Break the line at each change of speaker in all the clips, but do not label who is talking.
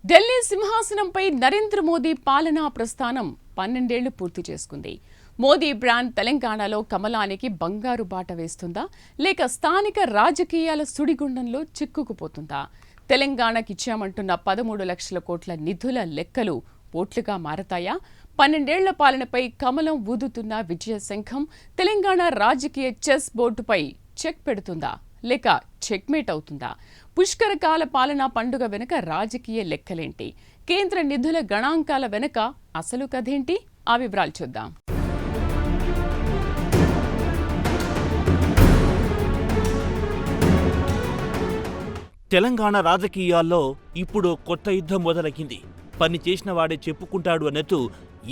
ఢిల్లీ సింహాసనంపై నరేంద్ర మోదీ పాలనా ప్రస్థానం 12 ఏళ్లు పూర్తి చేసుకుంది. మోదీ బ్రాండ్ తెలంగాణలో కమలానికి బంగారు బాట వేస్తుందా, లేక స్థానిక రాజకీయాల సుడిగుండంలో చిక్కుకుపోతుందా? తెలంగాణకిచ్చామంటున్న 13 లక్షల కోట్ల నిధుల లెక్కలు ఓట్లుగా మారతాయా? 12 ఏళ్ల పాలనపై కమలం ఊదుతున్న విజయ శంఖం తెలంగాణ రాజకీయ చెస్ బోర్డుపై చెక్ పెడుతుందా, లేక చెక్మేట్ అవుతుందా? పుష్కరకాల పాలనా పండుగ వెనుక రాజకీయ లెక్కలేంటి? కేంద్ర నిధుల గణాంకాల వెనుక అసలు కథేంటి? ఆ వివరాలు చూద్దాం.
తెలంగాణ రాజకీయాల్లో ఇప్పుడు కొత్త యుద్ధం మొదలైంది. పని చేసిన వాడే చెప్పుకుంటాడు అన్నట్టు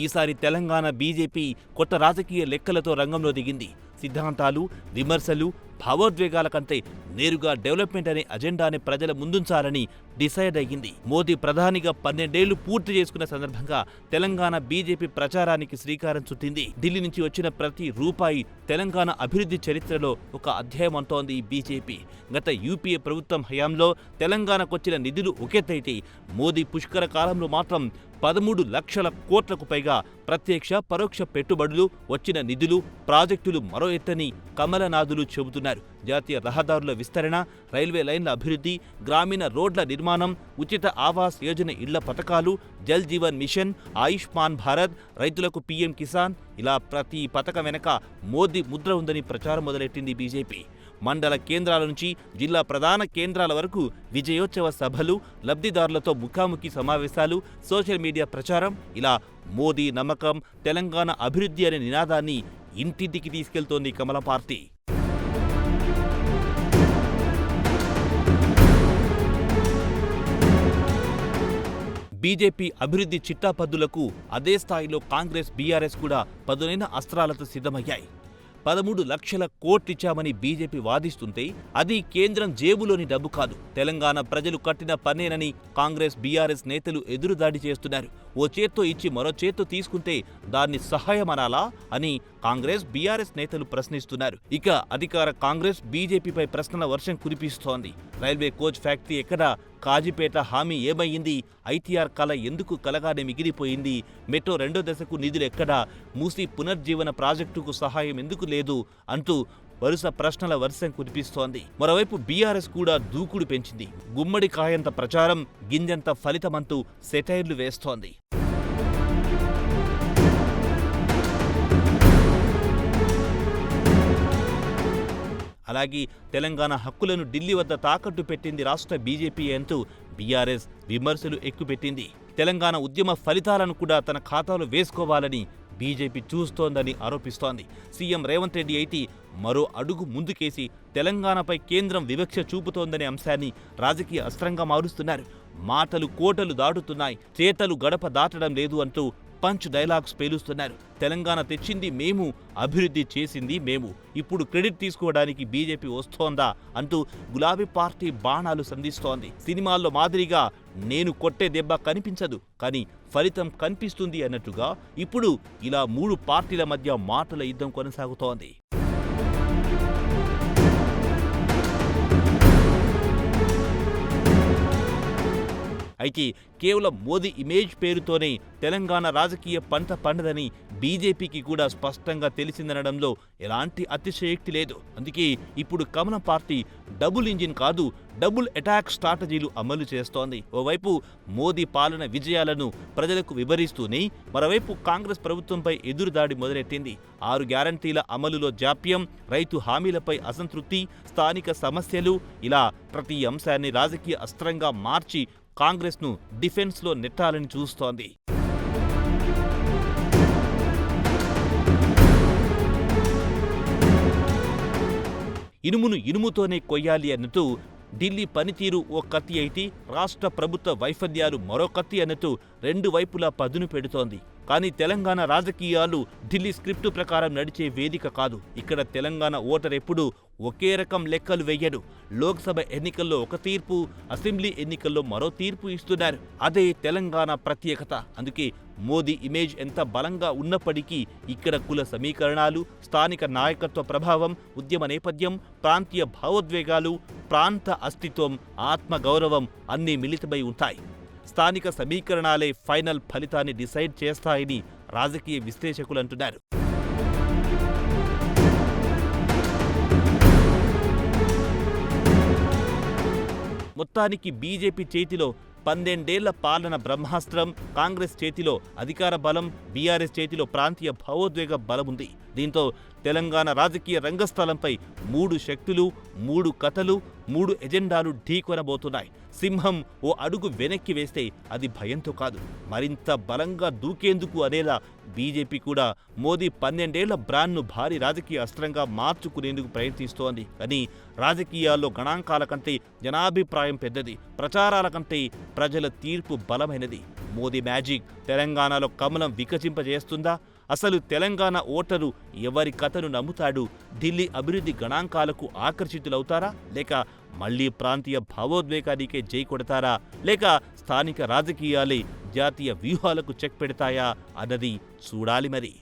ఈసారి తెలంగాణ బీజేపీ కొత్త రాజకీయ లెక్కలతో రంగంలో దిగింది. సిద్ధాంతాలు, విమర్శలు, భావోద్వేగాల కంటే నేరుగా డెవలప్మెంట్ అనే అజెండాని ప్రజల ముందుంచాలని డిసైడ్ అయ్యింది. మోదీ ప్రధానిగా 12 ఏళ్లు పూర్తి చేసుకున్న సందర్భంగా తెలంగాణ బీజేపీ ప్రచారానికి శ్రీకారం చుట్టింది. ఢిల్లీ నుంచి వచ్చిన ప్రతి రూపాయి తెలంగాణ అభివృద్ధి చరిత్రలో ఒక అధ్యాయం అంటోంది బీజేపీ. గత యూపీఏ ప్రభుత్వం హయాంలో తెలంగాణకొచ్చిన నిధులు ఒకెత్తైతే మోదీ పుష్కర కాలంలో మాత్రం 13 లక్షల కోట్లకు పైగా ప్రత్యక్ష పరోక్ష పెట్టుబడులు, వచ్చిన నిధులు, ప్రాజెక్టులు మరో ఎత్తని కమలనాథులు చెబుతున్నారు. జాతీయ రహదారుల విస్తరణ, రైల్వే లైన్ల అభివృద్ధి, గ్రామీణ రోడ్ల నిర్మాణం, ఉచిత ఆవాస్ యోజన ఇళ్ల పథకాలు, జల్ జీవన్ మిషన్, ఆయుష్మాన్ భారత్, రైతులకు పీఎం కిసాన్, ఇలా ప్రతి పథకం వెనక మోదీ ముద్ర ఉందని ప్రచారం మొదలెట్టింది బీజేపీ. మండల కేంద్రాల నుంచి జిల్లా ప్రధాన కేంద్రాల వరకు విజయోత్సవ సభలు, లబ్ధిదారులతో ముఖాముఖి సమావేశాలు, సోషల్ మీడియా ప్రచారం, ఇలా మోదీ నమ్మకం, తెలంగాణ అభివృద్ధి అనే నినాదాన్ని ఇంటింటికి తీసుకెళ్తోంది కమలం పార్టీ. బీజేపీ అభివృద్ధి చిట్టాపద్దులకు అదే స్థాయిలో కాంగ్రెస్, బీఆర్ఎస్ కూడా పదునైన అస్త్రాలతో సిద్ధమయ్యాయి. 13 లక్షల కోట్లిచ్చామని బీజేపీ వాదిస్తుంటే అది కేంద్రం జేబులోని డబ్బు కాదు, తెలంగాణ ప్రజలు కట్టిన పన్నేనని కాంగ్రెస్, బీఆర్ఎస్ నేతలు ఎదురుదాడి చేస్తున్నారు. ఓ చేత్తో ఇచ్చి మరో చేత్తో తీసుకుంటే దాన్ని సహాయమనాలా అని కాంగ్రెస్, బీఆర్ఎస్ నేతలు ప్రశ్నిస్తున్నారు. ఇక అధికార కాంగ్రెస్ బీజేపీపై ప్రశ్నల వర్షం కురిపిస్తోంది. రైల్వే కోచ్ ఫ్యాక్టరీ ఎక్కడా? కాజీపేట హామీ ఏమయ్యింది? ఐటీఆర్ కల ఎందుకు కలగానే మిగిలిపోయింది? మెట్రో 2వ దశకు నిధులెక్కడా? మూసీ పునర్జీవన ప్రాజెక్టుకు సహాయం ఎందుకు లేదు అంటూ వరుస ప్రశ్నల వర్షం కురిపిస్తోంది. మరోవైపు బీఆర్ఎస్ కూడా దూకుడు పెంచింది. గుమ్మడి కాయంత ప్రచారం, గింజంత ఫలితమంటూ సెటైర్లు వేస్తోంది. అలాగే తెలంగాణ హక్కులను ఢిల్లీ వద్ద తాకట్టు పెట్టింది రాష్ట్ర బీజేపీ అంటూ బీఆర్ఎస్ విమర్శలు ఎక్కుపెట్టింది. తెలంగాణ ఉద్యమ ఫలితాలను కూడా తన ఖాతాలో వేసుకోవాలని బీజేపీ చూస్తోందని ఆరోపిస్తోంది. సీఎం రేవంత్ రెడ్డి అయితే మరో అడుగు ముందుకేసి తెలంగాణపై కేంద్రం వివక్ష చూపుతోందనే అంశాన్ని రాజకీయ అస్త్రంగా మారుస్తున్నారు. మాటలు కోటలు దాటుతున్నాయి, చేతలు గడప దాటడం లేదు అంటూ పంచ్ డైలాగ్స్ పేలుస్తున్నారు. తెలంగాణ తెచ్చింది మేము, అభివృద్ధి చేసింది మేము, ఇప్పుడు క్రెడిట్ తీసుకోవడానికి బీజేపీ వస్తోందా అంటూ గులాబీ పార్టీ బాణాలు సంధిస్తోంది. సినిమాల్లో మాదిరిగా నేను కొట్టే దెబ్బ కనిపించదు, కానీ ఫలితం కనిపిస్తుంది అన్నట్టుగా ఇప్పుడు ఇలా 3 పార్టీల మధ్య మాటల యుద్ధం కొనసాగుతోంది. అయితే కేవలం మోదీ ఇమేజ్ పేరుతోనే తెలంగాణ రాజకీయ పంట పండదని బీజేపీకి కూడా స్పష్టంగా తెలిసిందనడంలో ఎలాంటి అతిశయోక్తి లేదు. అందుకే ఇప్పుడు కమలం పార్టీ డబుల్ ఇంజిన్ కాదు, డబుల్ అటాక్ స్ట్రాటజీలు అమలు చేస్తోంది. ఓవైపు మోదీ పాలన విజయాలను ప్రజలకు వివరిస్తూనే మరోవైపు కాంగ్రెస్ ప్రభుత్వంపై ఎదురుదాడి మొదలెట్టింది. 6 గ్యారంటీల అమలులో జాప్యం, రైతు హామీలపై అసంతృప్తి, స్థానిక సమస్యలు, ఇలా ప్రతి అంశాన్ని రాజకీయ అస్త్రంగా మార్చి కాంగ్రెస్ను డిఫెన్స్లో నెట్టాలని చూస్తోంది. ఇనుమును ఇనుముతోనే కొయ్యాలి అన్నట్టు ఢిల్లీ పనితీరు ఓ కత్తి అయితే రాష్ట్ర ప్రభుత్వ వైఫల్యాలు మరో కత్తి అన్నట్టు 2 వైపులా పదును పెడుతోంది. కానీ తెలంగాణ రాజకీయాలు ఢిల్లీ స్క్రిప్టు ప్రకారం నడిచే వేదిక కాదు. ఇక్కడ తెలంగాణ ఓటర్ ఎప్పుడూ ఒకే రకం లెక్కలు వెయ్యడు. లోక్సభ ఎన్నికల్లో ఒక తీర్పు, అసెంబ్లీ ఎన్నికల్లో మరో తీర్పు ఇస్తున్నారు. అదే తెలంగాణ ప్రత్యేకత. అందుకే మోదీ ఇమేజ్ ఎంత బలంగా ఉన్నప్పటికీ ఇక్కడ కుల సమీకరణాలు, స్థానిక నాయకత్వ ప్రభావం, ఉద్యమ నేపథ్యం, ప్రాంతీయ భావోద్వేగాలు, ప్రాంత అస్తిత్వం, ఆత్మగౌరవం అన్నీ మిళితమై ఉంటాయి. స్థానిక సమీకరణాలే ఫైనల్ ఫలితాన్ని డిసైడ్ చేస్తాయని రాజకీయ విశ్లేషకులు అంటున్నారు. మొత్తానికి బీజేపీ చేతిలో 12 ఏళ్ల పాలన బ్రహ్మాస్త్రం, కాంగ్రెస్ చేతిలో అధికార బలం, బీఆర్ఎస్ చేతిలో ప్రాంతీయ భావోద్వేగ బలముంది. దీంతో తెలంగాణ రాజకీయ రంగస్థలంపై 3 శక్తులు, 3 కథలు, 3 ఎజెండాలు ఢీకొనబోతున్నాయి. సింహం ఓ అడుగు వెనక్కి వేస్తే అది భయంతో కాదు, మరింత బలంగా దూకేందుకు అనేలా బీజేపీ కూడా మోదీ 12 ఏళ్ల బ్రాండ్ను భారీ రాజకీయ అస్త్రంగా మార్చుకునేందుకు ప్రయత్నిస్తోంది. కానీ రాజకీయాల్లో గణాంకాల కంటే జనాభిప్రాయం పెద్దది, ప్రచారాల కంటే ప్రజల తీర్పు బలమైనది. మోదీ మ్యాజిక్ తెలంగాణలో కమలం వికసింపజేస్తుందా? అసలు తెలంగాణ ఓటరు ఎవరి కథను నమ్ముతాడు? ఢిల్లీ అభివృద్ధి గణాంకాలకు ఆకర్షితులవుతారా? లేక మళ్లీ ప్రాంతీయ భావోద్వేగానికే జై కొడతారా? లేక స్థానిక రాజకీయాలే జాతీయ వ్యూహాలకు చెక్ పెడతాయా అన్నది చూడాలి మరి.